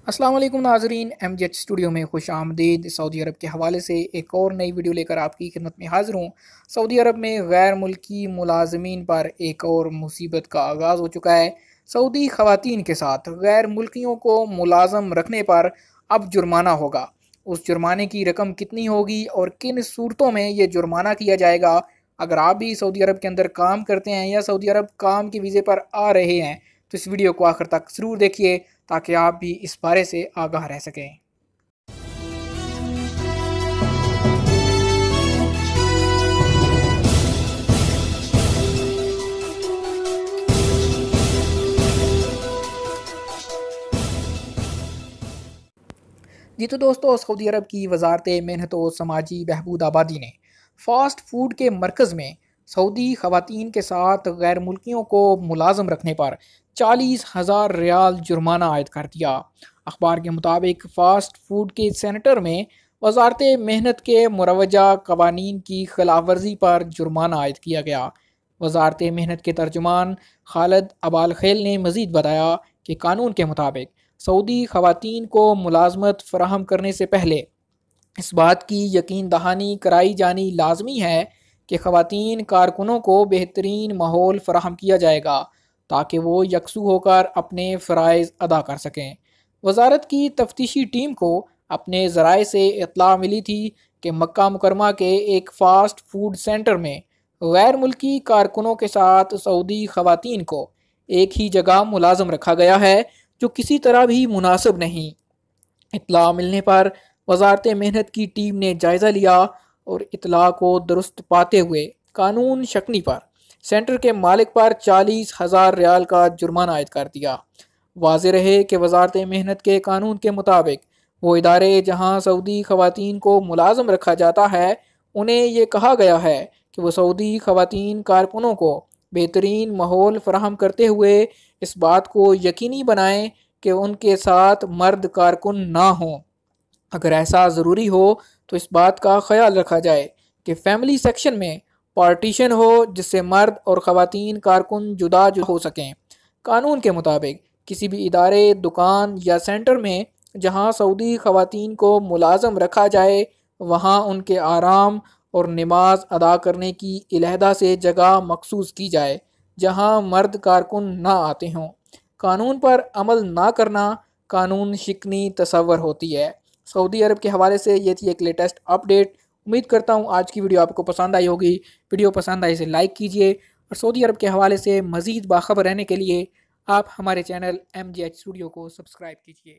अस्सलाम वालेकुम नाजरीन, MGH स्टूडियो में खुश आमदीद। सऊदी अरब के हवाले से एक और नई वीडियो लेकर आपकी खिदमत में हाजिर हूँ। सऊदी अरब में गैर मुल्की मुलाजमीन पर एक और मुसीबत का आगाज़ हो चुका है। सऊदी ख़वातीन के साथ गैर मुल्कियों को मुलाजम रखने पर अब जुर्माना होगा। उस जुर्माने की रकम कितनी होगी और किन सूरतों में ये जुर्माना किया जाएगा? अगर आप भी सऊदी अरब के अंदर काम करते हैं या सऊदी अरब काम के वीज़े पर आ रहे हैं तो इस वीडियो को आखिर तक ज़रूर देखिए ताकि आप भी इस बारे से आगाह रह सकें। जी तो दोस्तों, सऊदी अरब की वजारत मेहनत व समाजी बहबूद आबादी ने फ़ास्ट फूड के मरकज़ में सऊदी ख़वातीन के साथ गैर मुल्कियों को मुलाजम रखने पर 40,000 रियाल जुर्माना आयद कर दिया। अखबार के मुताबिक फ़ास्ट फूड के सेंटर में वजारत मेहनत के मुरवजा कवानीन की खिलाफ वर्जी पर जुर्माना आयद किया गया। वजारत मेहनत के तर्जुमान खालिद अबालखेल ने मज़ीद बताया कि कानून के मुताबिक सऊदी ख़वातीन को मुलाजमत फ़राहम करने से पहले इस बात की यकीन दहानी कराई जानी लाजमी है कि ख़वातीन कारकुनों को बेहतरीन माहौल फ़राहम किया जाएगा ताकि वो यकसू होकर अपने फ़राइज़ अदा कर सकें। वजारत की तफ्तीशी टीम को अपने ज़राए से इत्तला मिली थी कि मक्का मुकरमा के एक फ़ास्ट फूड सेंटर में गैर मुल्की कारकुनों के साथ सऊदी ख़वातीन को एक ही जगह मुलाजम रखा गया है जो किसी तरह भी मुनासिब नहीं। इत्तला मिलने पर वजारत मेहनत की टीम ने जायज़ा लिया और इत्तला को दुरुस्त पाते हुए कानून शक्नी पर सेंटर के मालिक पर 40,000 रियाल का जुर्माना आयद कर दिया। वाज़ेह रहे कि वजारत मेहनत के कानून के मुताबिक वो इदारे जहाँ सऊदी ख़वातीन को मुलाजम रखा जाता है उन्हें ये कहा गया है कि वो सऊदी ख़वातीन कारकुनों को बेहतरीन माहौल फ़राहम करते हुए इस बात को यकीनी बनाएं कि उनके साथ मर्द कारकुन ना हों। अगर ऐसा ज़रूरी हो तो इस बात का ख्याल रखा जाए कि फैमिली सेक्शन में पार्टीशन हो जिससे मर्द और ख़वातीन कारकुन जुदा हो सकें। कानून के मुताबिक किसी भी इदारे, दुकान या सेंटर में जहां सऊदी ख़वातीन को मुलाजम रखा जाए वहां उनके आराम और नमाज अदा करने की अलहदा से जगह मखसूस की जाए जहां मर्द कारकुन ना आते हों। कानून पर अमल ना करना कानून शिकनी तस्वर होती है। सऊदी अरब के हवाले से ये थी एक लेटेस्ट अपडेट। उम्मीद करता हूँ आज की वीडियो आपको पसंद आई होगी। वीडियो पसंद आई इसे लाइक कीजिए और सऊदी अरब के हवाले से मज़ीद बाखबर रहने के लिए आप हमारे चैनल MGH स्टूडियो को सब्सक्राइब कीजिए।